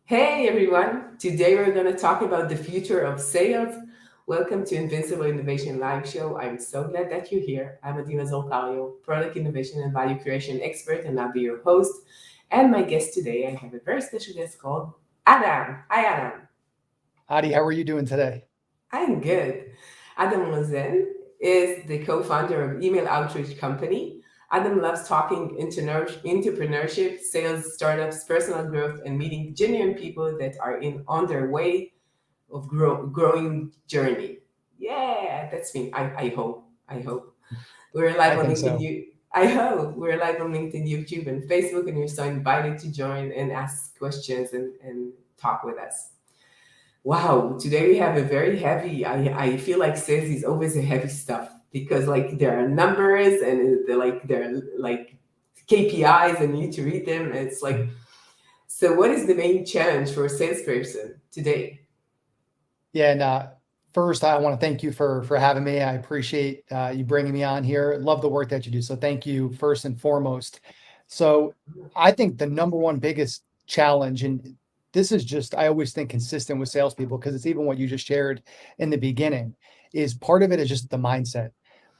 Hey everyone! Today we're going to talk about the future of sales. Welcome to Invincible Innovation Live Show. I'm so glad that you're here. I'm Mazor, Kario, product innovation and value creation expert, and I'll be your host. And my guest today, I have a very special guest called Adam. Hi, Adam. Adi, how are you doing today? I'm good. Adam Lozen is the co-founder of email outreach company. Adam loves talking entrepreneurship, sales, startups, personal growth, and meeting genuine people that are in on their way of growing journey. Yeah, that's me. I hope. I hope. We're live I on think LinkedIn. so. I hope we're live on LinkedIn, YouTube, and Facebook, and you're so invited to join and ask questions and talk with us. Wow, today we have a very heavy. I feel like sales is always a heavy stuff because like there are numbers and there are like KPIs and you need to read them. And it's like, so what is the main challenge for a salesperson today? Yeah, and first, I want to thank you for having me. I appreciate you bringing me on here. Love the work that you do. So thank you first and foremost. So I think the number one biggest challenge, and this is just I always think consistent with salespeople because it's even what you just shared in the beginning, is part of it is just the mindset.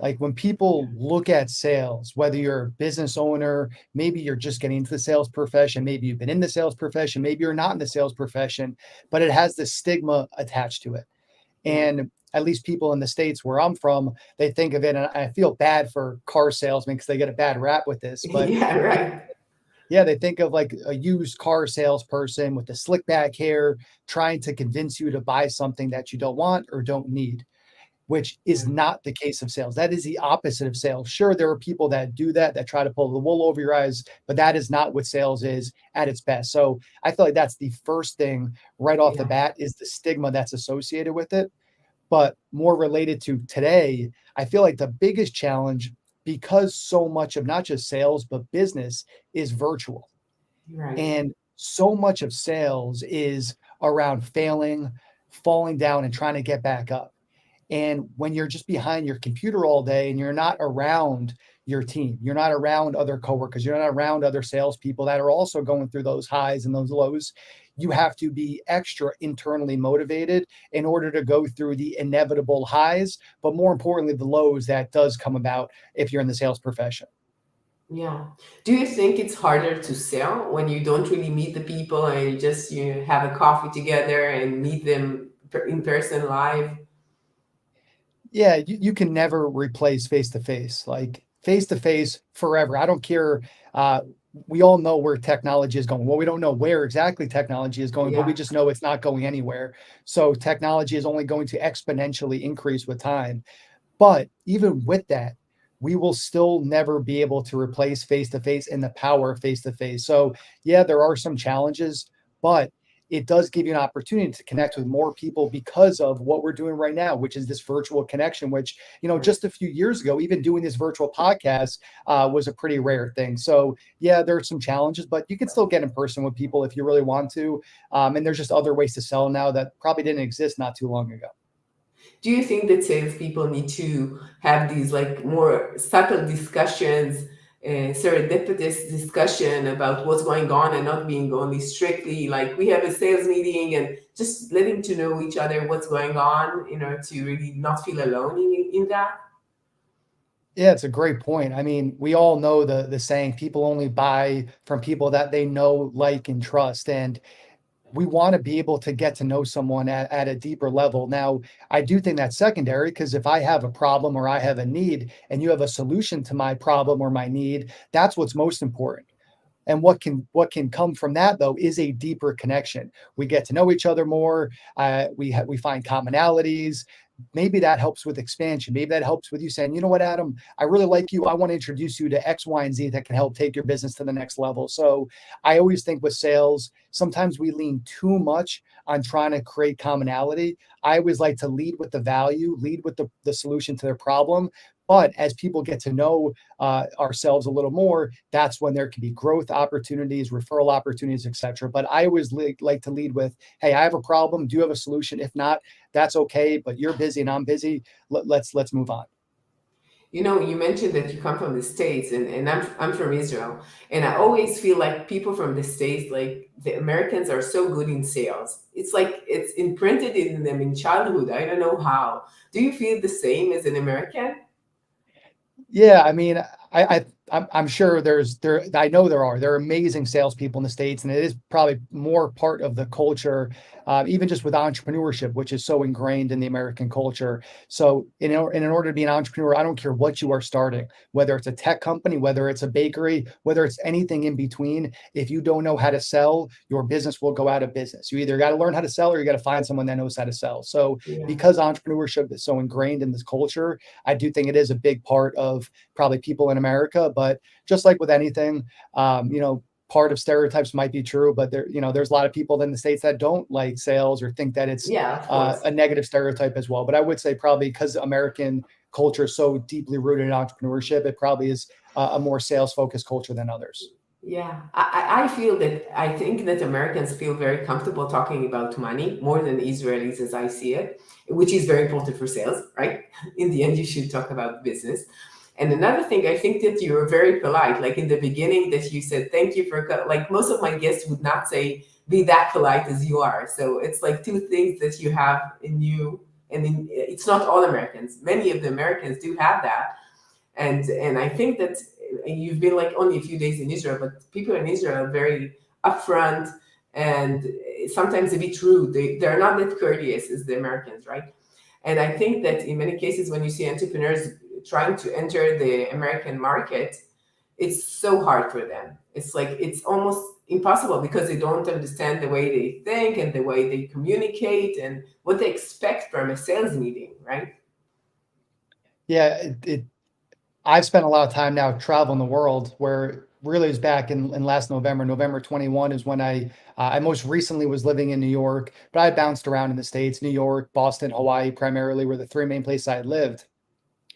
Like when people look at sales, whether you're a business owner, maybe you're just getting into the sales profession, maybe you've been in the sales profession, maybe you're not in the sales profession, but it has this stigma attached to it. Yeah. And at least people in the States where I'm from, they think of it, and I feel bad for car salesmen because they get a bad rap with this, but Yeah, they, right. yeah, they think of like a used car salesperson with the slick back hair trying to convince you to buy something that you don't want or don't need, which Yeah. is not the case of sales. That is the opposite of sales. Sure, there are people that do that, that try to pull the wool over your eyes, but that is not what sales is at its best. So I feel like that's the first thing right off the Yeah. bat is the stigma that's associated with it. But more related to today, I feel like the biggest challenge, because so much of not just sales, but business is virtual. Right. And so much of sales is around failing, falling down, and trying to get back up. And when you're just behind your computer all day and you're not around your team, you're not around other coworkers, you're not around other salespeople that are also going through those highs and those lows, you have to be extra internally motivated in order to go through the inevitable highs, but more importantly, the lows that does come about if you're in the sales profession. Yeah. Do you think it's harder to sell when you don't really meet the people and you have a coffee together and meet them in person live? Yeah, you can never replace face to face. Like face to face forever. I don't care. Uh, we all know where technology is going. Well, we don't know where exactly technology is going, but we Yeah. just know it's not going anywhere. So technology is only going to exponentially increase with time. But even with that, we will still never be able to replace face to face and the power of face to face. So, yeah, there are some challenges, but it does give you an opportunity to connect with more people because of what we're doing right now, which is this virtual connection, which, Right. just a few years ago, even doing this virtual podcast was a pretty rare thing. So, yeah, there are some challenges, but you can still get in person with people if you really want to. And there's just other ways to sell now that probably didn't exist not too long ago. Do you think that salespeople need to have these like more subtle discussions, serendipitous discussion about what's going on and not being only strictly like we have a sales meeting and just letting to know each other what's going on, to really not feel alone in that? Yeah, it's a great point. I mean, we all know the saying, people only buy from people that they know, like, and trust. And we want to be able to get to know someone at a deeper level. Now, I do think that's secondary because if I have a problem or I have a need and you have a solution to my problem or my need, that's what's most important. And what can come from that though is a deeper connection. We get to know each other more. We find commonalities. Maybe that helps with expansion. Maybe that helps with you saying, you know what, Adam, I really like you. I want to introduce you to X, Y, and Z that can help take your business to the next level. So I always think with sales, sometimes we lean too much on trying to create commonality. I always like to lead with the value, lead with the solution to their problem. But as people get to know ourselves a little more, that's when there can be growth opportunities, referral opportunities, etc. But I always like to lead with, "Hey, I have a problem. Do you have a solution? If not, that's okay. But you're busy and I'm busy. Let's move on." You know, you mentioned that you come from the States, and I'm from Israel. And I always feel like people from the States, like the Americans are so good in sales. It's like it's imprinted in them in childhood. I don't know how. Do you feel the same as an American? Yeah, I mean, I'm sure I know there are amazing salespeople in the States, and it is probably more part of the culture, even just with entrepreneurship, which is so ingrained in the American culture. So, in order to be an entrepreneur, I don't care what you are starting, whether it's a tech company, whether it's a bakery, whether it's anything in between. If you don't know how to sell, your business will go out of business. You either got to learn how to sell, or you got to find someone that knows how to sell. So, Yeah. because entrepreneurship is so ingrained in this culture, I do think it is a big part of probably people in America. But just like with anything, part of stereotypes might be true, but there's a lot of people in the States that don't like sales or think that it's Yeah, of course. a negative stereotype as well. But I would say probably because American culture is so deeply rooted in entrepreneurship, it probably is a more sales focused culture than others. Yeah, I feel that I think that Americans feel very comfortable talking about money more than Israelis as I see it, which is very important for sales, right? In the end, you should talk about business. And another thing, I think that you were very polite, like in the beginning that you said, thank you for, like most of my guests would not say, be that polite as you are. So it's like two things that you have in you. And it's not all Americans. Many of the Americans do have that, and I think that you've been like only a few days in Israel, but people in Israel are very upfront and sometimes a bit rude. They're not that courteous as the Americans, right? And I think that in many cases, when you see entrepreneurs trying to enter the American market, it's so hard for them. It's like it's almost impossible because they don't understand the way they think and the way they communicate and what they expect from a sales meeting, right? Yeah, I've spent a lot of time now traveling the world, where really is back in last November. November 21 is when I most recently was living in New York, but I bounced around in the States. New York, Boston, Hawaii primarily were the three main places I had lived.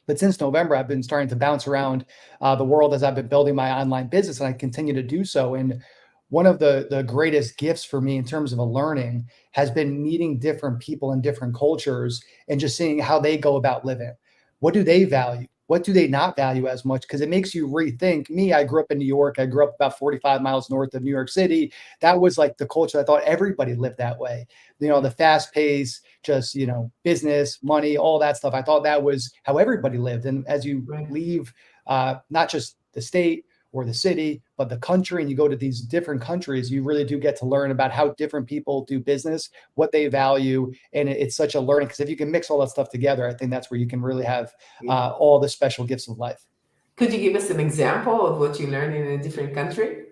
But since November, I've been starting to bounce around the world as I've been building my online business, and I continue to do so. And one of the greatest gifts for me in terms of a learning has been meeting different people and different cultures, and just seeing how they go about living. What do they value? What do they not value as much? Because it makes you rethink. Me, I grew up in New York. I grew up about 45 miles north of New York City. That was like the culture. I thought everybody lived that way. The fast pace, just business, money, all that stuff. I thought that was how everybody lived. And as you Right. leave, not just the state or the city, but the country, and you go to these different countries, you really do get to learn about how different people do business, what they value. And it's such a learning, because if you can mix all that stuff together, I think that's where you can really have Yeah. all the special gifts of life. Could you give us an example of what you learned in a different country?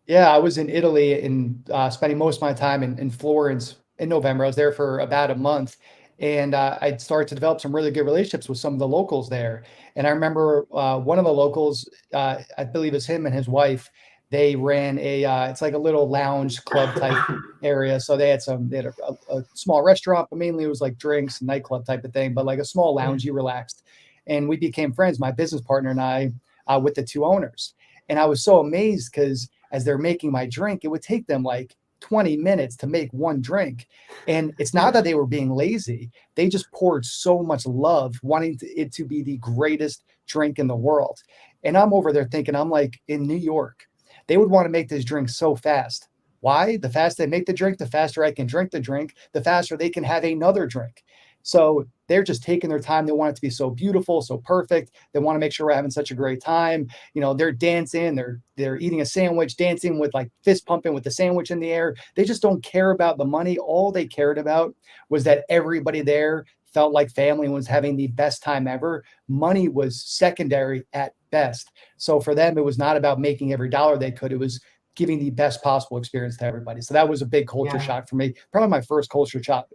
Yeah, I was in Italy and spending most of my time in Florence in November. I was there for about a month, and I started to develop some really good relationships with some of the locals there. And I remember one of the locals, I believe it's him and his wife. They ran it's like a little lounge club type area. So they had a small restaurant, but mainly it was like drinks and nightclub type of thing, but like a small Yeah. lounge, you relaxed. And we became friends, my business partner and I, with the two owners. And I was so amazed because as they're making my drink, it would take them like 20 minutes to make one drink. And it's not that they were being lazy. They just poured so much love, wanting it to be the greatest drink in the world. And I'm over there thinking, I'm like, in New York, they would want to make this drink so fast. Why? The faster they make the drink, the faster I can drink the drink, the faster they can have another drink. So they're just taking their time. They want it to be so beautiful, so perfect. They want to make sure we're having such a great time. They're dancing, they're eating a sandwich, dancing with like fist pumping with the sandwich in the air. They just don't care about the money. All they cared about was that everybody there felt like family and was having the best time ever. Money was secondary at best. So for them, it was not about making every dollar they could. It was giving the best possible experience to everybody. So that was a big culture Yeah. shock for me. Probably my first culture shock,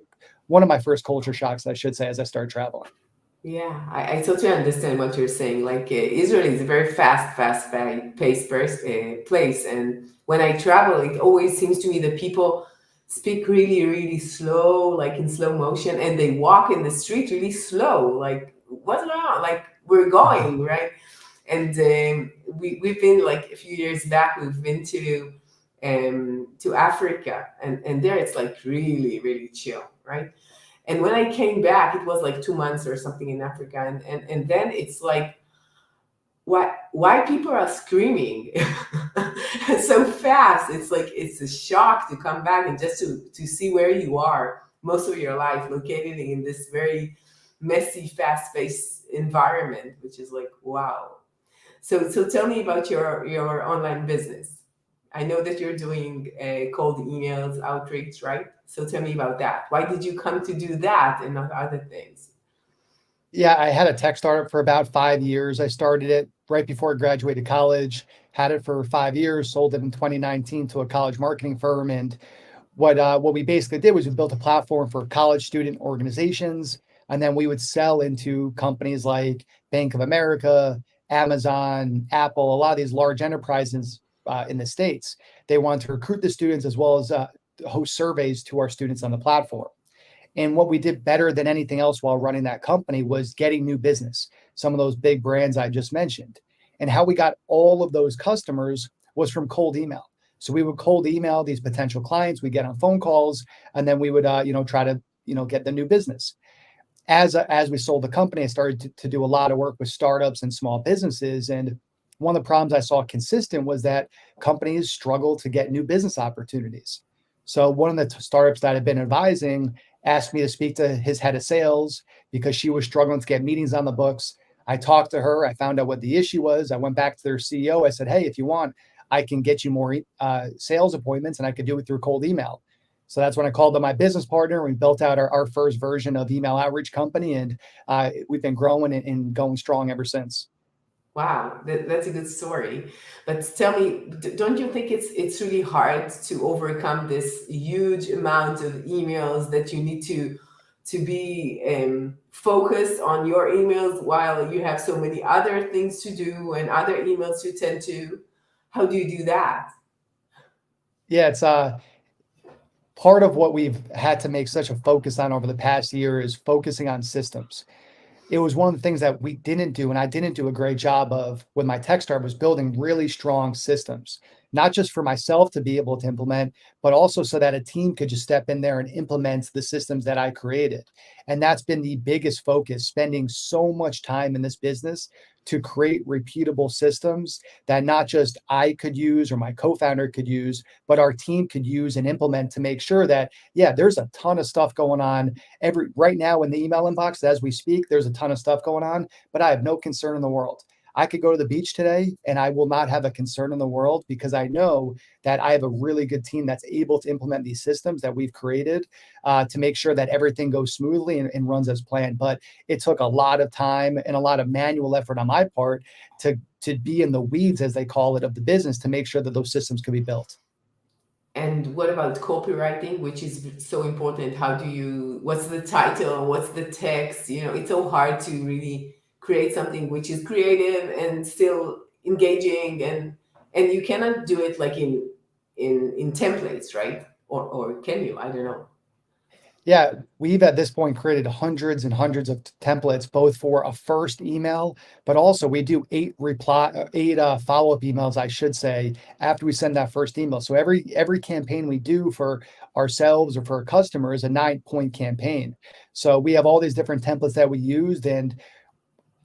one of my first culture shocks, I should say, as I started traveling. Yeah, I totally understand what you're saying. Like Israel is a very paced place, and when I travel, it always seems to me that people speak really, really slow, like in slow motion, and they walk in the street really slow. Like what's going on? Like we're going right, and we've been like a few years back. We've been to Africa, and there it's like really, really chill, right? And when I came back, it was like 2 months or something in Africa. And then it's like, why people are screaming so fast. It's like it's a shock to come back and just to see where you are most of your life, located in this very messy, fast-paced environment, which is like, wow. So tell me about your online business. I know that you're doing cold emails outreach, right? So tell me about that. Why did you come to do that and not other things? Yeah, I had a tech startup for about 5 years. I started it right before I graduated college, had it for 5 years, sold it in 2019 to a college marketing firm. And what we basically did was we built a platform for college student organizations, and then we would sell into companies like Bank of America, Amazon, Apple, a lot of these large enterprises in the States. They want to recruit the students as well as host surveys to our students on the platform. And what we did better than anything else while running that company was getting new business, some of those big brands I just mentioned. And how we got all of those customers was from cold email. So we would cold email these potential clients, we get on phone calls, and then we would, try to, get the new business. As we sold the company, I started to do a lot of work with startups and small businesses. And one of the problems I saw consistent was that companies struggle to get new business opportunities. So one of the startups that I've been advising asked me to speak to his head of sales because she was struggling to get meetings on the books. I talked to her. I found out what the issue was. I went back to their CEO. I said, "Hey, if you want, I can get you more sales appointments, and I could do it through cold email." So that's when I called up my business partner. We built out our first version of email outreach company, and we've been growing and going strong ever since. Wow, that's a good story. But tell me, don't you think it's really hard to overcome this huge amount of emails that you need to be focused on your emails while you have so many other things to do and other emails to tend to? How do you do that? Yeah, it's part of what we've had to make such a focus on over the past year is focusing on systems. It was one of the things that we didn't do, and I didn't do a great job of with my tech startup, was building really strong systems, not just for myself to be able to implement, but also so that a team could just step in there and implement the systems that I created. And that's been the biggest focus, spending so much time in this business to create repeatable systems that not just I could use or my co-founder could use, but our team could use and implement to make sure that, yeah, there's a ton of stuff going on every right now in the email inbox as we speak. There's a ton of stuff going on, but I have no concern in the world. I could go to the beach today and I will not have a concern in the world because I know that I have a really good team that's able to implement these systems that we've created to make sure that everything goes smoothly and runs as planned. But it took a lot of time and a lot of manual effort on my part to be in the weeds, as they call it, of the business to make sure that those systems could be built. And what about copywriting, which is so important? What's the title? What's the text? It's so hard to really create something which is creative and still engaging, and you cannot do it like in templates, right? Or can you? I don't know. Yeah, we've at this point created hundreds and hundreds of templates, both for a first email, but also we do eight follow-up emails, I should say, after we send that first email. So every campaign we do for ourselves or for a customer is a 9-point campaign. So we have all these different templates that we used, and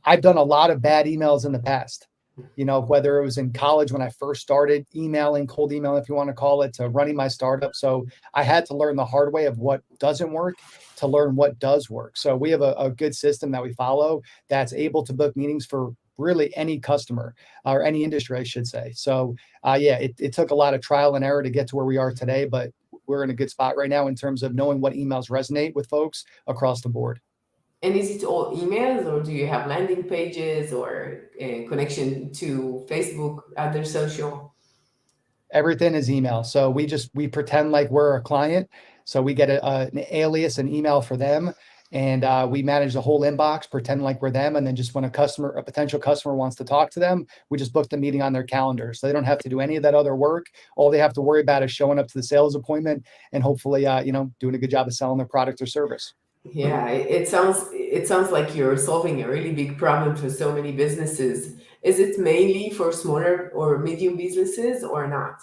I've done a lot of bad emails in the past. Whether it was in college when I first started emailing, cold email, if you want to call it, to running my startup. So I had to learn the hard way of what doesn't work to learn what does work. So we have a good system that we follow that's able to book meetings for really any customer or any industry, I should say. So yeah, it took a lot of trial and error to get to where we are today, but we're in a good spot right now in terms of knowing what emails resonate with folks across the board. And is it all emails, or do you have landing pages or a connection to Facebook, other social? Everything is email. So we pretend like we're a client. So we get an alias, an email for them, and we manage the whole inbox, pretend like we're them. And then just when a potential customer wants to talk to them, we just book the meeting on their calendar. So they don't have to do any of that other work. All they have to worry about is showing up to the sales appointment and hopefully, doing a good job of selling their product or service. Yeah, it sounds like you're solving a really big problem for so many businesses. Is it mainly for smaller or medium businesses or not?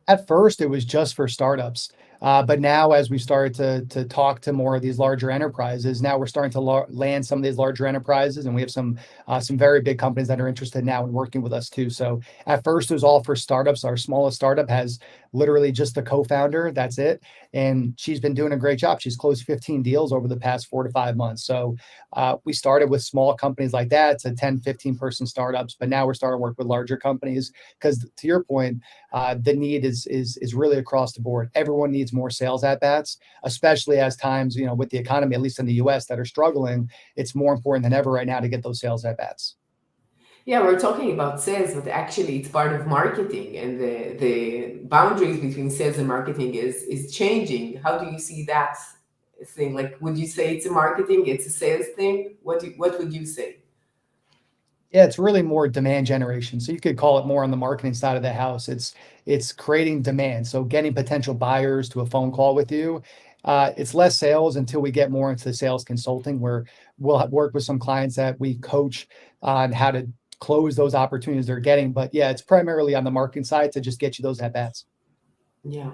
At first, it was just for startups. But now, as we started to talk to more of these larger enterprises, now we're starting to land some of these larger enterprises, and we have some very big companies that are interested now in working with us too. So at first, it was all for startups. Our smallest startup has literally just a co-founder. That's it, and she's been doing a great job. She's closed 15 deals over the past 4 to 5 months. So we started with small companies like that to 10, 15 person startups, but now we're starting to work with larger companies because, to your point, the need is really across the board. Everyone needs more sales at bats, especially as times, with the economy, at least in the U.S., that are struggling. It's more important than ever right now to get those sales at bats. Yeah, we're talking about sales, but actually it's part of marketing, and the boundaries between sales and marketing is changing. How do you see that thing? Like, would you say it's a marketing, it's a sales thing? What would you say? Yeah, it's really more demand generation. So you could call it more on the marketing side of the house. It's creating demand. So getting potential buyers to a phone call with you. It's less sales until we get more into sales consulting, where we'll work with some clients that we coach on how to close those opportunities they're getting. But yeah, it's primarily on the marketing side to just get you those at bats. Yeah.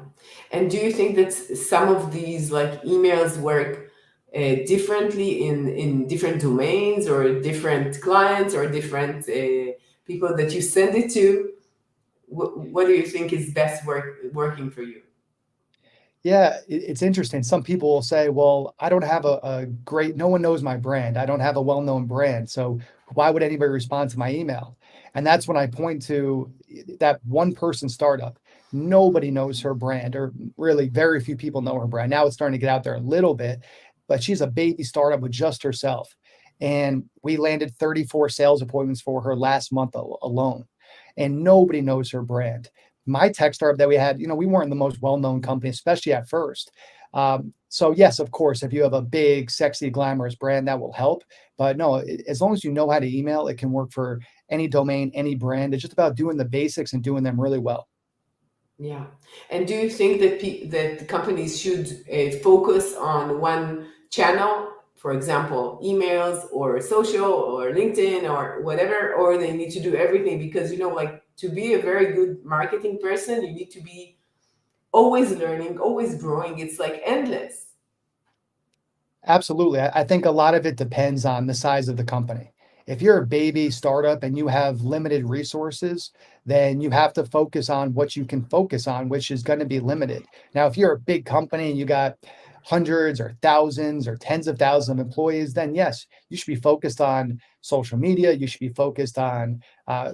And do you think that some of these like emails work differently in different domains or different clients or different people that you send it to? What do you think is best working for you? Yeah, it's interesting. Some people will say, well, I don't have a great, no one knows my brand. I don't have a well-known brand. So why would anybody respond to my email? And that's when I point to that one person startup. Nobody knows her brand, or really very few people know her brand. Now it's starting to get out there a little bit, but she's a baby startup with just herself. And we landed 34 sales appointments for her last month alone. And nobody knows her brand. My tech startup that we had, we weren't the most well-known company, especially at first. So yes, of course, if you have a big, sexy, glamorous brand, that will help. But no, as long as you know how to email, it can work for any domain, any brand. It's just about doing the basics and doing them really well. Yeah. And do you think that that companies should focus on one channel, for example, emails or social or LinkedIn or whatever, or they need to do everything? Because, like to be a very good marketing person, you need to be always learning, always growing. It's like endless. Absolutely. I think a lot of it depends on the size of the company. If you're a baby startup and you have limited resources, then you have to focus on what you can focus on, which is going to be limited. Now, if you're a big company and you got hundreds or thousands or tens of thousands of employees, then yes, you should be focused on social media. You should be focused on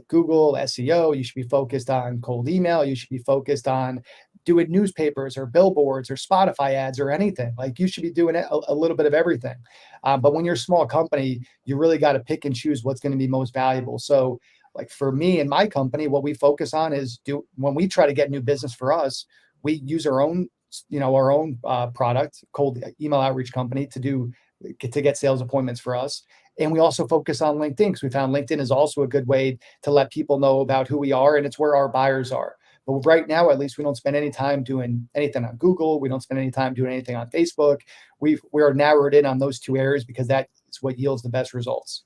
Google SEO. You should be focused on cold email. You should be focused on doing newspapers or billboards or Spotify ads or anything. Like you should be doing a little bit of everything. But when you're a small company, you really got to pick and choose what's going to be most valuable. So, like for me and my company, what we focus on is when we try to get new business for us, we use our own product, cold email outreach company, to get sales appointments for us. And we also focus on LinkedIn because we found LinkedIn is also a good way to let people know about who we are, and it's where our buyers are. But right now, at least, we don't spend any time doing anything on Google. We don't spend any time doing anything on Facebook. We're narrowed in on those two areas because that's what yields the best results.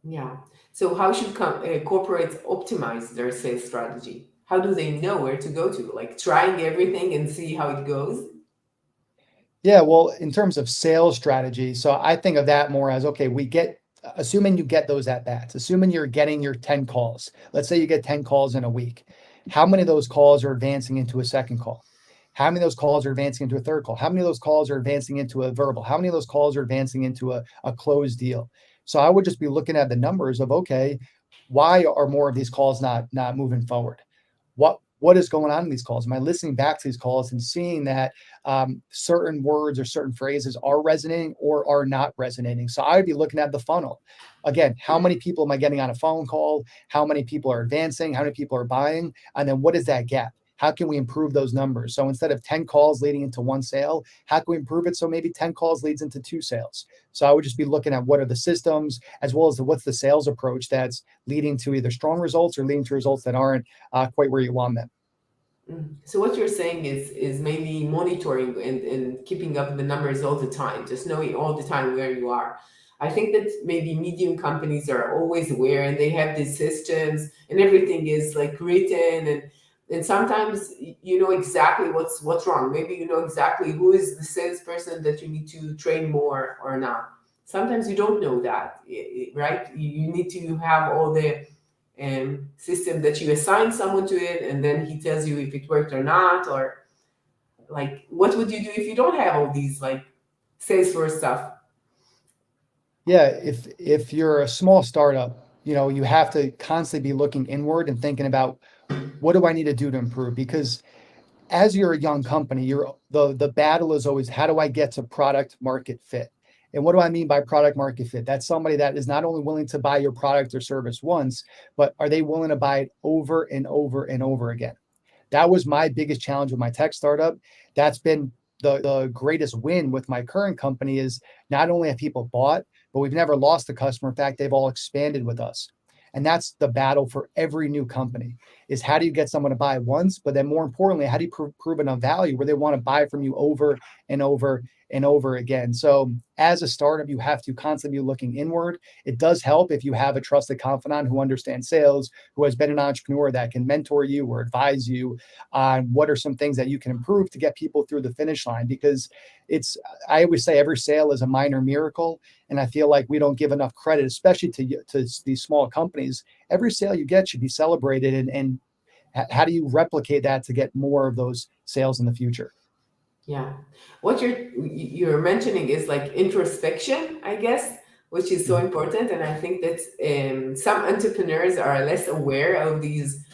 Yeah. So how should corporates optimize their sales strategy? How do they know where to go to? Like trying everything and see how it goes? Yeah, well, in terms of sales strategy, so I think of that more as, okay, assuming you get those at bats, assuming you're getting your 10 calls. Let's say you get 10 calls in a week. How many of those calls are advancing into a second call? How many of those calls are advancing into a third call? How many of those calls are advancing into a verbal? How many of those calls are advancing into a closed deal? So I would just be looking at the numbers of, okay, why are more of these calls not moving forward? What is going on in these calls? Am I listening back to these calls and seeing that certain words or certain phrases are resonating or are not resonating? So I would be looking at the funnel. Again, how many people am I getting on a phone call? How many people are advancing? How many people are buying? And then what is that gap? How can we improve those numbers? So instead of 10 calls leading into one sale, how can we improve it so maybe 10 calls leads into two sales? So I would just be looking at what are the systems as well as what's the sales approach that's leading to either strong results or leading to results that aren't quite where you want them. So what you're saying is mainly monitoring and keeping up the numbers all the time, just knowing all the time where you are. I think that maybe medium companies are always aware and they have these systems and everything is like written And sometimes you know exactly what's wrong. Maybe you know exactly who is the salesperson that you need to train more or not. Sometimes you don't know that, right? You need to have all the system that you assign someone to it, and then he tells you if it worked or not, or like what would you do if you don't have all these like Salesforce stuff? Yeah, if you're a small startup, you have to constantly be looking inward and thinking about what do I need to do to improve? Because as you're a young company, the battle is always how do I get to product market fit? And what do I mean by product market fit? That's somebody that is not only willing to buy your product or service once, but are they willing to buy it over and over and over again? That was my biggest challenge with my tech startup. That's been the greatest win with my current company is not only have people bought, but we've never lost a customer. In fact, they've all expanded with us. And that's the battle for every new company is how do you get someone to buy once, but then more importantly, how do you prove enough value where they want to buy from you over and over and over again? So as a startup, you have to constantly be looking inward. It does help if you have a trusted confidant who understands sales, who has been an entrepreneur that can mentor you or advise you on what are some things that you can improve to get people through the finish line. Because I always say every sale is a minor miracle. And I feel like we don't give enough credit, especially to these small companies. Every sale you get should be celebrated. And how do you replicate that to get more of those sales in the future? Yeah. What you're mentioning is like introspection, I guess, which is so Mhm. important. And I think that some entrepreneurs are less aware of these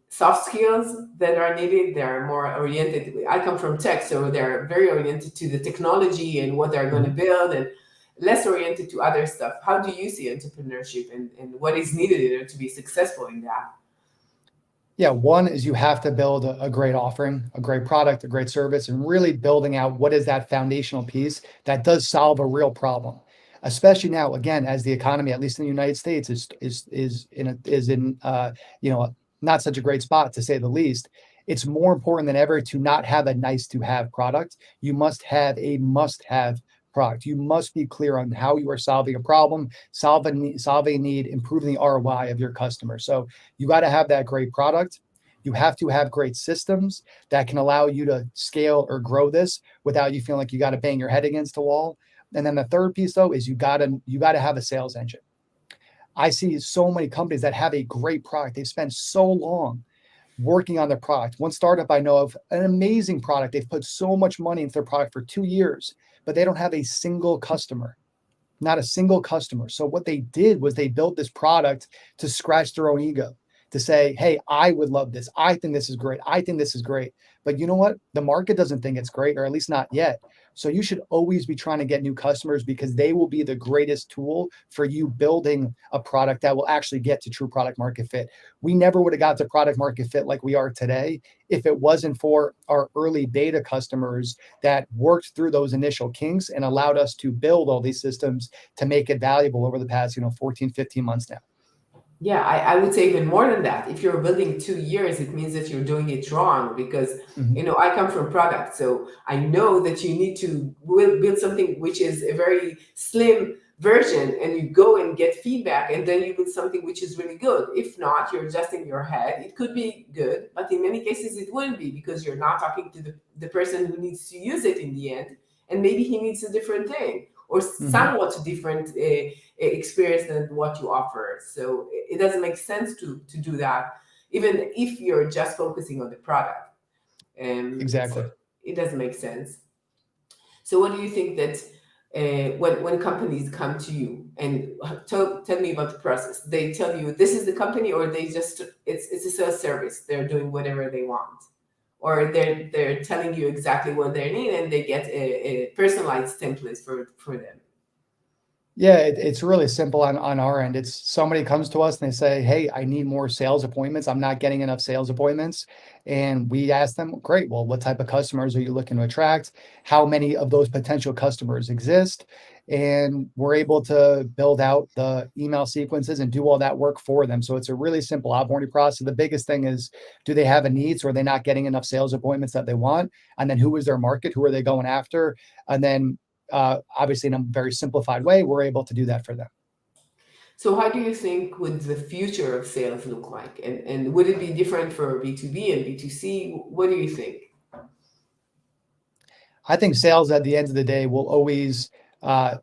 soft skills that are needed. They're more oriented. I come from tech, so they're very oriented to the technology and what they're going to Mhm. build, and less oriented to other stuff. How do you see entrepreneurship, and what is needed in order to be successful in that? Yeah, one is you have to build a great offering, a great product, a great service, and really building out what is that foundational piece that does solve a real problem. Especially now, again, as the economy, at least in the United States, is in not such a great spot to say the least. It's more important than ever to not have a nice to have product. You must have a must have product. You must be clear on how you are solving a problem, solving a need, improving the ROI of your customer. So you got to have that great product. You have to have great systems that can allow you to scale or grow this without you feeling like you got to bang your head against the wall. And then the third piece though is you got to have a sales engine. I see so many companies that have a great product. They've spent so long working on their product. One startup I know of, an amazing product. They've put so much money into their product for 2 years, but they don't have a single customer, not a single customer. So what they did was they built this product to scratch their own ego, to say, hey, I would love this. I think this is great. I think this is great. But you know what? The market doesn't think it's great, or at least not yet. So you should always be trying to get new customers because they will be the greatest tool for you building a product that will actually get to true product market fit. We never would have got to product market fit like we are today if it wasn't for our early beta customers that worked through those initial kinks and allowed us to build all these systems to make it valuable over the past 14, 15 months now. Yeah, I would say even more than that. If you're building 2 years, it means that you're doing it wrong because, Mhm. you know, I come from product. So I know that you need to build something which is a very slim version and you go and get feedback and then you build something which is really good. If not, you're just in your head. It could be good, but in many cases it wouldn't be because you're not talking to the person who needs to use it in the end. And maybe he needs a different thing or Mhm. somewhat different experience than what you offer. So it doesn't make sense to do that, even if you're just focusing on the product. So Exactly. it doesn't make sense. So what do you think that when companies come to you and tell me about the process? They tell you this is the company, or they just it's a sales service. They're doing whatever they want, or they're telling you exactly what they need, and they get a personalized template for them. Yeah, it's really simple on our end. It's somebody comes to us and they say, "Hey, I need more sales appointments. I'm not getting enough sales appointments." And we ask them, "Great. Well, what type of customers are you looking to attract? How many of those potential customers exist?" And we're able to build out the email sequences and do all that work for them. So it's a really simple onboarding process. The biggest thing is, do they have a need? So are they not getting enough sales appointments that they want? And then who is their market? Who are they going after? And then obviously in a very simplified way, we're able to do that for them. So how do you think would the future of sales look like? And would it be different for B2B and B2C? What do you think? I think sales at the end of the day will always uh,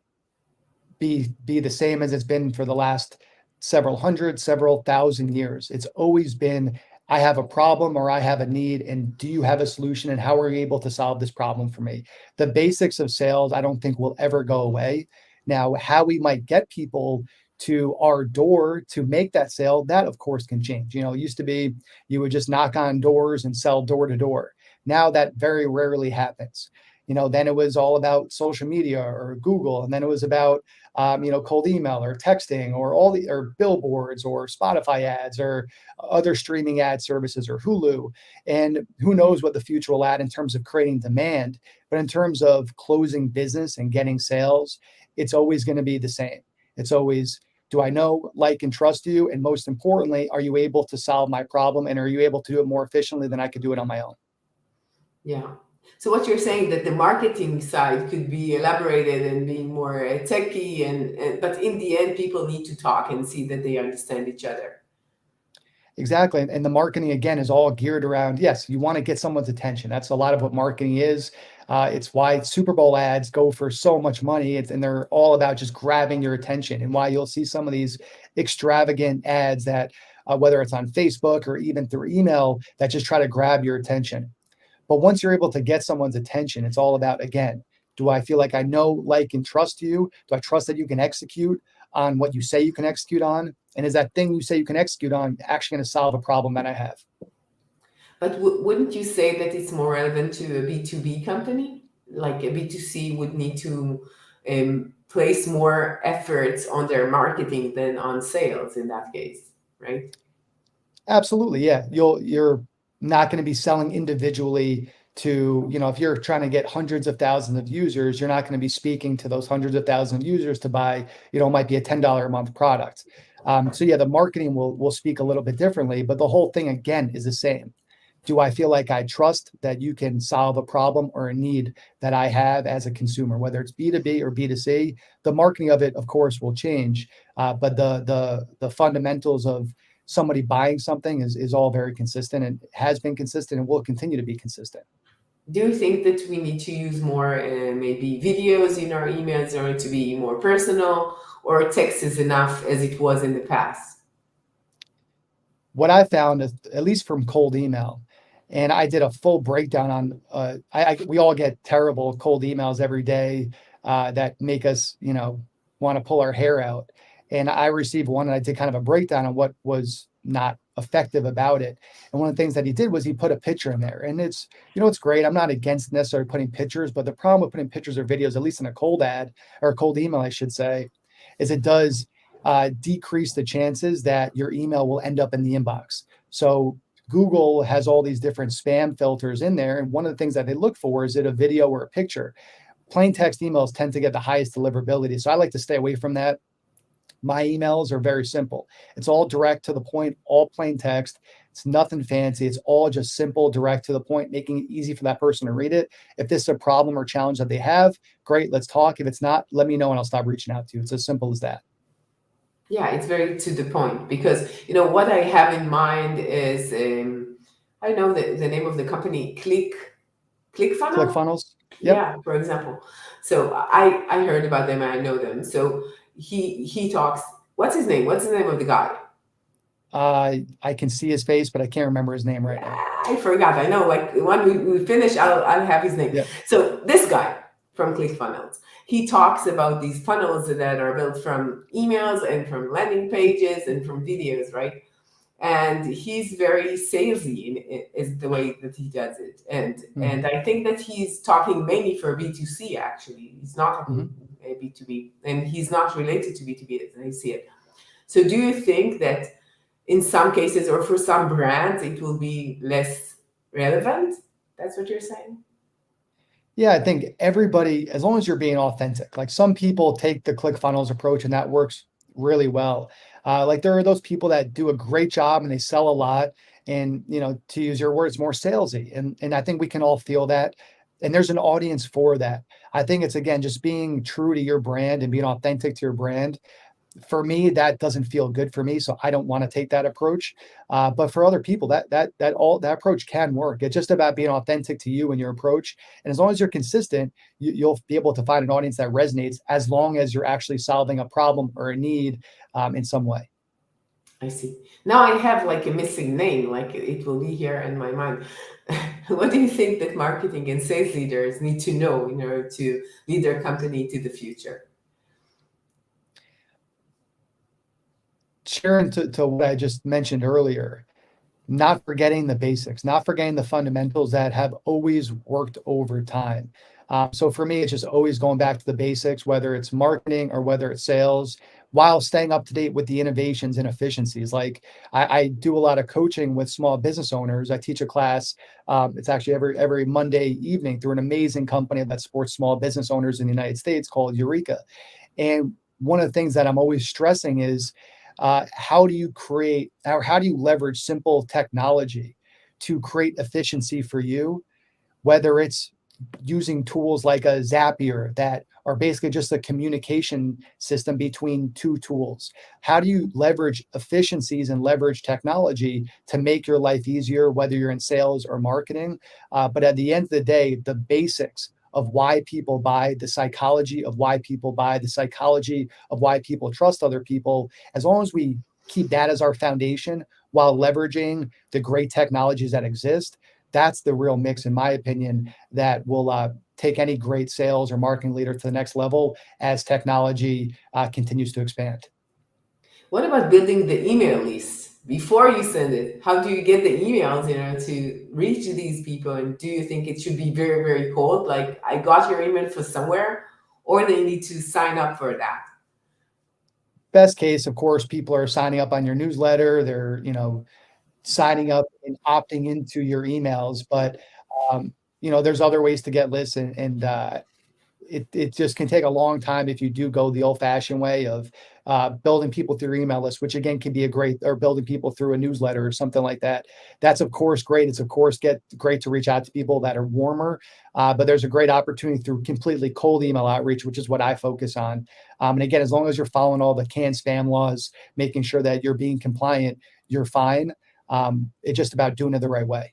be the same as it's been for the last several hundred, several thousand years. It's always been, I have a problem or I have a need, and do you have a solution? And how are you able to solve this problem for me? The basics of sales, I don't think will ever go away. Now, how we might get people to our door to make that sale, that of course can change. It used to be you would just knock on doors and sell door to door. Now that very rarely happens. Then it was all about social media or Google, and then it was about cold email or texting or or billboards or Spotify ads or other streaming ad services or Hulu. And who knows what the future will add in terms of creating demand. But in terms of closing business and getting sales, it's always going to be the same. It's always, do I know, like, and trust you? And most importantly, are you able to solve my problem? And are you able to do it more efficiently than I could do it on my own? Yeah. So what you're saying that the marketing side could be elaborated and being more techy, and but in the end, people need to talk and see that they understand each other. Exactly. And the marketing, again, is all geared around, yes, you want to get someone's attention. That's a lot of what marketing is. It's why Super Bowl ads go for so much money. And they're all about just grabbing your attention, and why you'll see some of these extravagant ads that, whether it's on Facebook or even through email, that just try to grab your attention. But once you're able to get someone's attention, it's all about, again, do I feel like I know, like, and trust you? Do I trust that you can execute on what you say you can execute on? And is that thing you say you can execute on actually going to solve a problem that I have? But wouldn't you say that it's more relevant to a B2B company? Like a B2C would need to place more efforts on their marketing than on sales in that case, right? Absolutely, yeah. You're not going to be selling individually to, if you're trying to get hundreds of thousands of users, you're not going to be speaking to those hundreds of thousands of users to buy, it might be a $10 a month product. So yeah, the marketing will speak a little bit differently, but the whole thing again is the same. Do I feel like I trust that you can solve a problem or a need that I have as a consumer, whether it's B2B or B2C? The marketing of it, of course, will change, but the fundamentals of somebody buying something is all very consistent, and has been consistent and will continue to be consistent. Do you think that we need to use more maybe videos in our emails in order to be more personal, or text is enough as it was in the past? What I found is, at least from cold email, and I did a full breakdown on, we all get terrible cold emails every day that make us, want to pull our hair out. And I received one, and I did kind of a breakdown on what was not effective about it. And one of the things that he did was he put a picture in there. And it's great. I'm not against necessarily putting pictures, but the problem with putting pictures or videos, at least in a cold ad or a cold email, I should say, is it does decrease the chances that your email will end up in the inbox. So Google has all these different spam filters in there. And one of the things that they look for is it a video or a picture. Plain text emails tend to get the highest deliverability. So I like to stay away from that. My emails are very simple. It's all direct to the point, all plain text. It's nothing fancy. It's all just simple, direct to the point, making it easy for that person to read it. If this is a problem or challenge that they have, great, let's talk. If it's not, let me know and I'll stop reaching out to you. It's as simple as that. Yeah, it's very to the point, because what I have in mind is I know the name of the company, ClickFunnels. ClickFunnels. Yep. Yeah, for example. So I heard about them and I know them. So he talks. What's his name? What's the name of the guy? I can see his face, but I can't remember his name right now. I forgot. I know. Like when we finish, I'll have his name. Yep. So this guy from ClickFunnels, he talks about these funnels that are built from emails and from landing pages and from videos, right? And he's very salesy is the way that he does it. And I think that he's talking mainly for B2C, actually. He's not talking B2B, and he's not related to B2B as I see it. So do you think that in some cases, or for some brands, it will be less relevant? That's what you're saying? Yeah, I think everybody, as long as you're being authentic, like some people take the ClickFunnels approach and that works really well. Like there are those people that do a great job and they sell a lot, and to use your words, more salesy. And I think we can all feel that. And there's an audience for that. I think it's, again, just being true to your brand and being authentic to your brand. For me, that doesn't feel good for me, so I don't want to take that approach. But for other people, that approach can work. It's just about being authentic to you and your approach, and as long as you're consistent, you'll be able to find an audience that resonates, as long as you're actually solving a problem or a need in some way. I see. Now I have like a missing name, like it will be here in my mind. What do you think that marketing and sales leaders need to know in order to lead their company to the future? Sharing to what I just mentioned earlier, not forgetting the basics, not forgetting the fundamentals that have always worked over time. So for me, it's just always going back to the basics, whether it's marketing or whether it's sales, while staying up to date with the innovations and efficiencies. Like I do a lot of coaching with small business owners. I teach a class. It's actually every Monday evening through an amazing company that supports small business owners in the United States called Eureka. And one of the things that I'm always stressing is how do you create, or how do you leverage simple technology to create efficiency for you, whether it's using tools like a Zapier that are basically just a communication system between two tools. How do you leverage efficiencies and leverage technology to make your life easier, whether you're in sales or marketing? But at the end of the day, the basics of why people buy, the psychology of why people buy, the psychology of why people trust other people, as long as we keep that as our foundation while leveraging the great technologies that exist, that's the real mix, in my opinion, that will take any great sales or marketing leader to the next level as technology continues to expand. What about building the email list before you send it? How do you get the emails, to reach these people? And do you think it should be very, very cold? Like I got your email for somewhere, or they need to sign up for that? Best case, of course, people are signing up on your newsletter. They're, signing up and opting into your emails. But there's other ways to get lists, and it just can take a long time if you do go the old fashioned way of building people through your email list, which again can be or building people through a newsletter or something like that. That's of course great. It's of course great to reach out to people that are warmer, but there's a great opportunity through completely cold email outreach, which is what I focus on. And again, as long as you're following all the canned spam laws, making sure that you're being compliant, you're fine. It's just about doing it the right way.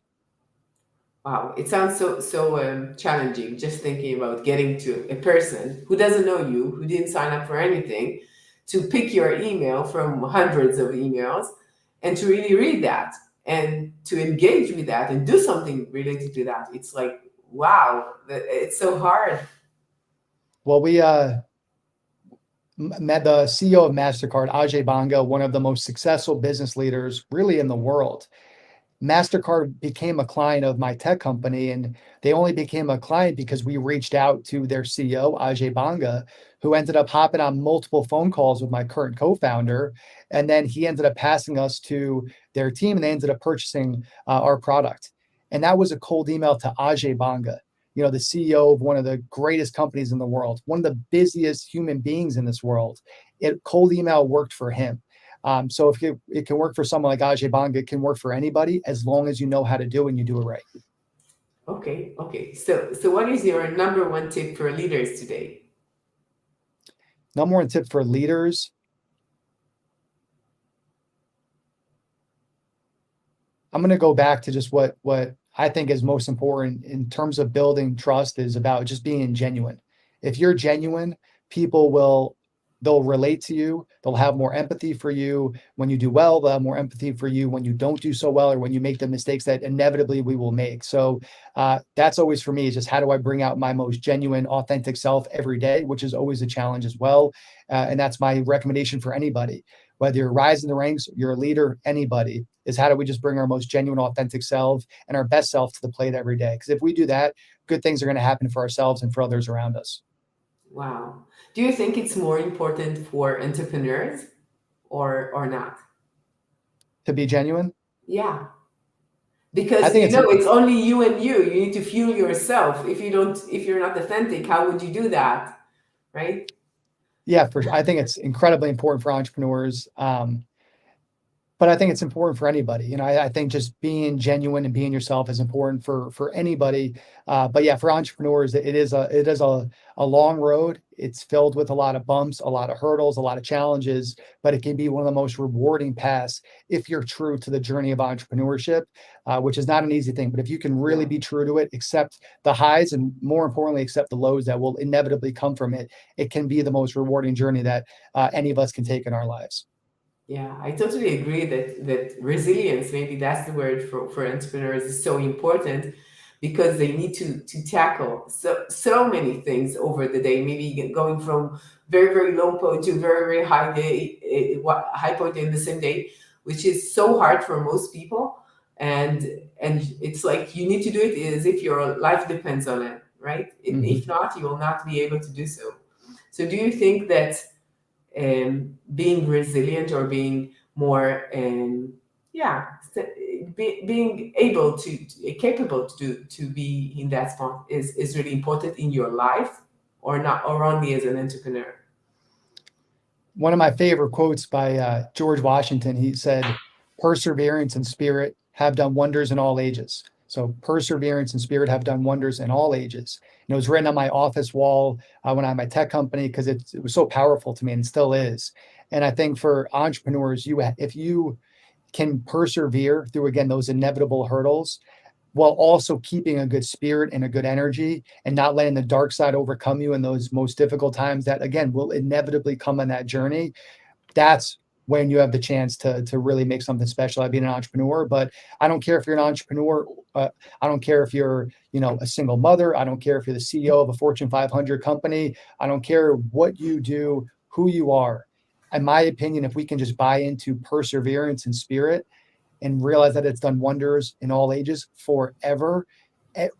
Wow, it sounds so challenging just thinking about getting to a person who doesn't know you, who didn't sign up for anything, to pick your email from hundreds of emails and to really read that and to engage with that and do something related to that. It's like, wow, it's so hard. Well, we met the CEO of MasterCard, Ajay Banga, one of the most successful business leaders really in the world. MasterCard became a client of my tech company, and they only became a client because we reached out to their CEO, Ajay Banga, who ended up hopping on multiple phone calls with my current co-founder. And then he ended up passing us to their team, and they ended up purchasing our product. And that was a cold email to Ajay Banga, the CEO of one of the greatest companies in the world, one of the busiest human beings in this world. Cold email worked for him. So if it can work for someone like Ajay Banga, it can work for anybody as long as you know how to do it and you do it right. Okay. So what is your number one tip for leaders today? Number one tip for leaders. I'm going to go back to just what I think is most important in terms of building trust is about just being genuine. If you're genuine, they'll relate to you. They'll have more empathy for you when you do well. They'll have more empathy for you when you don't do so well, or when you make the mistakes that inevitably we will make. So that's always for me is just how do I bring out my most genuine, authentic self every day, which is always a challenge as well. And that's my recommendation for anybody, whether you're rising the ranks, you're a leader, anybody, is how do we just bring our most genuine, authentic self and our best self to the plate every day? Because if we do that, good things are going to happen for ourselves and for others around us. Wow. Do you think it's more important for entrepreneurs or not? To be genuine, Yeah. I Because think it's it's only you and you. You need to fuel yourself. If you're not authentic, how would you do that? Right? yeah, I think it's incredibly important for entrepreneurs. but I think it's important for anybody. You know, I think just being genuine and being yourself is important for anybody. But yeah, for entrepreneurs, it is a long road. It's filled with a lot of bumps, a lot of hurdles, a lot of challenges, but it can be one of the most rewarding paths if you're true to the journey of entrepreneurship, which is not an easy thing. But if you can really Yeah. be true to it, accept the highs, and more importantly, accept the lows that will inevitably come from it, it can be the most rewarding journey that any of us can take in our lives. Yeah, I totally agree that resilience, maybe that's the word for entrepreneurs, is so important because they need to tackle so many things over the day. Maybe going from very very low point to very very high day, high point in the same day, which is so hard for most people. And it's like you need to do it as if your life depends on it, right? If Mhm. not, you will not be able to do so. So, do you think that being resilient or being more yeah being able to capable to be in that spot is really important in your life or not, or only as an entrepreneur? One of my favorite quotes by George Washington, he said, "Perseverance and spirit have done wonders in all ages." So perseverance and spirit have done wonders in all ages. And it was written on my office wall when I had my tech company because it was so powerful to me and it still is. And I think for entrepreneurs, if you can persevere through again those inevitable hurdles, while also keeping a good spirit and a good energy and not letting the dark side overcome you in those most difficult times that again will inevitably come on that journey, that's when you have the chance to really make something special at being an entrepreneur. But I don't care if you're an entrepreneur. I don't care if you're, a single mother. I don't care if you're the CEO of a Fortune 500 company. I don't care what you do, who you are. In my opinion, if we can just buy into perseverance and spirit and realize that it's done wonders in all ages forever,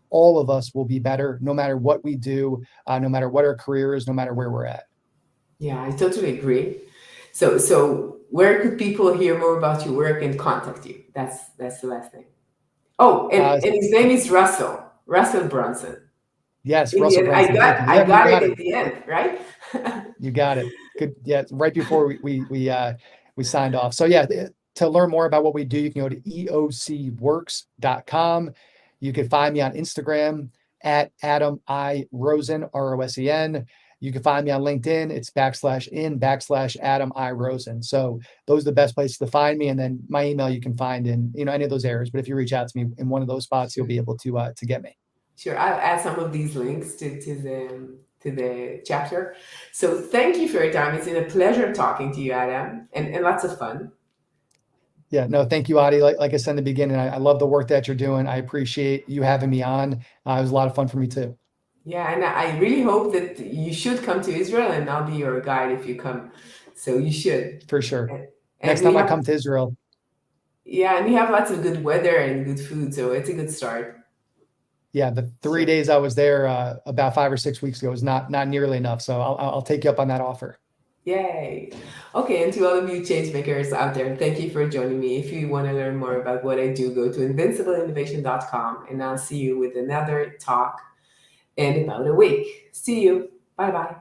all of us will be better no matter what we do, no matter what our career is, no matter where we're at. Yeah, I totally agree. So where could people hear more about your work and contact you? That's the last thing. Oh, Uh, and his name is Russell Brunson. yes, In the Russell end, Brunson. Thank you. I Yeah, you got it got in it. the end, right? You got it. Good. Yeah, right before we signed off. So yeah, to learn more about what we do, you can go to eocworks.com. You can find me on Instagram at Adam I Rosen, Rosen. You can find me on LinkedIn. It's /Adam I Rosen. So those are the best places to find me. And then my email you can find in any of those areas. But if you reach out to me in one of those spots, you'll Sure. be able to get me. Sure, I'll add some of these links to the chapter. So thank you for your time. It's been a pleasure talking to you, Adam, and lots of fun. Yeah, no, thank you, Adi. Like I said in the beginning, I love the work that you're doing. I appreciate you having me on. It was a lot of fun for me too, Yeah, and I really hope that you should come to Israel, and I'll be your guide if you come. So you should. for sure. And, Next and we time I have come to Israel, yeah, and we have lots of good weather and good food, so it's a good start. yeah, the three Sure. days I was there about 5 or 6 weeks ago was not nearly enough. So I'll take you up on that offer. Yay. Okay, and to all of you change makers out there, thank you for joining me. If you want to learn more about what I do, go to invincibleinnovation.com, and I'll see you with another talk in about a week. See you. Bye bye.